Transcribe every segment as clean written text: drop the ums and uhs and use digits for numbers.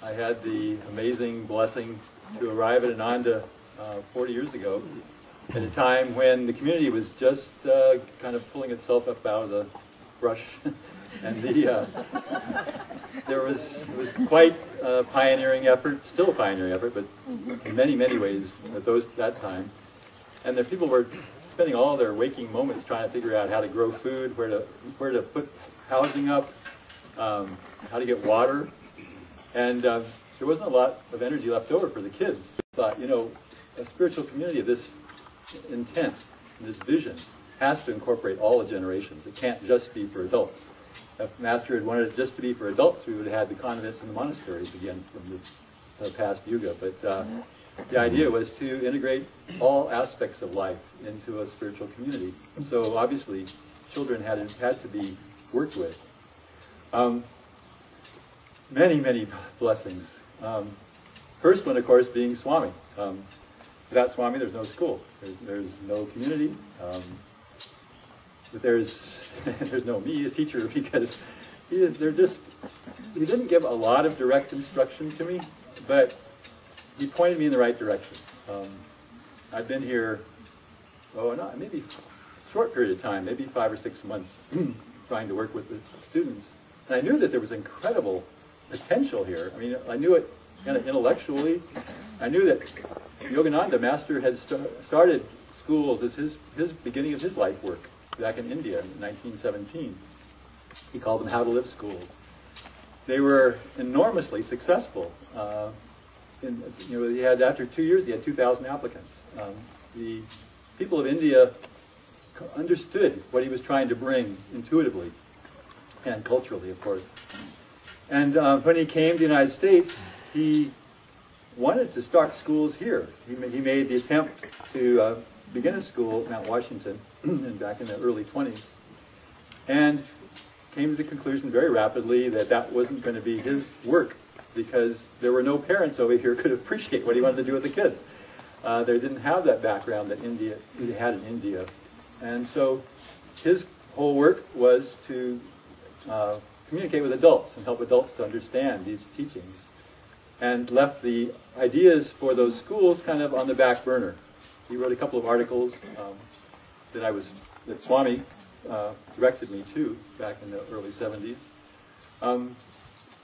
I had the amazing blessing to arrive at Ananda 40 years ago, at a time when the community was just kind of pulling itself up out of the brush, and it was quite a pioneering effort, still a pioneering effort, but in many, many ways at that time. And the people were spending all their waking moments trying to figure out how to grow food, where to put housing up, how to get water, and there wasn't a lot of energy left over for the kids. I thought, you know, a spiritual community of this intent, this vision, has to incorporate all the generations. It can't just be for adults. If Master had wanted it just to be for adults, we would have had the convents and the monasteries again from the past yuga. But the idea was to integrate all aspects of life into a spiritual community. So obviously, children had to be worked with. Many, many blessings. First one, of course, being Swami. Without Swami, there's no school. There's no community. But there's no me, a teacher, because he didn't give a lot of direct instruction to me, but he pointed me in the right direction. I've been here, maybe a short period of time, maybe 5 or 6 months, trying to work with the students. And I knew that there was incredible potential here. I mean, I knew it kind of intellectually. I knew that Yogananda, Master, had started schools as his beginning of his life work back in India in 1917. He called them How to Live schools. They were enormously successful. He had, after 2 years, he had 2,000 applicants. The people of India understood what he was trying to bring intuitively and culturally, of course. And when he came to the United States, he wanted to start schools here. He made the attempt to begin a school at Mount Washington back in the early 20s, and came to the conclusion very rapidly that that wasn't going to be his work, because there were no parents over here who could appreciate what he wanted to do with the kids. They didn't have that background that India had in India. And so his whole work was to communicate with adults and help adults to understand these teachings, and left the ideas for those schools kind of on the back burner. He wrote a couple of articles that Swami directed me to back in the early 70s. And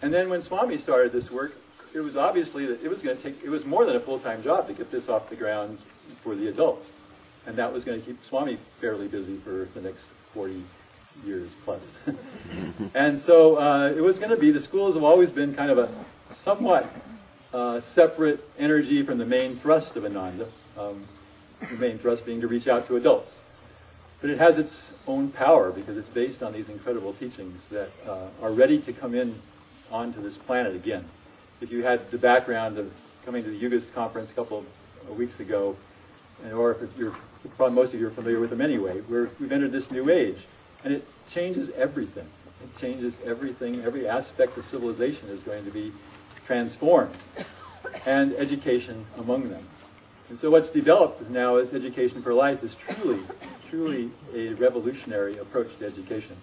then when Swami started this work, it was obviously that it was more than a full-time job to get this off the ground for the adults. And that was going to keep Swami fairly busy for the next 40 years plus. And so it was going to be, the schools have always been kind of a somewhat separate energy from the main thrust of Ananda. The main thrust being to reach out to adults. But it has its own power because it's based on these incredible teachings that are ready to come in onto this planet again. If you had the background of coming to the Yugas conference a couple of weeks ago, or if most of you are familiar with them anyway, we've entered this new age, and it changes everything. It changes everything. Every aspect of civilization is going to be transformed, and education among them. And so what's developed now as education for life is truly, truly a revolutionary approach to education.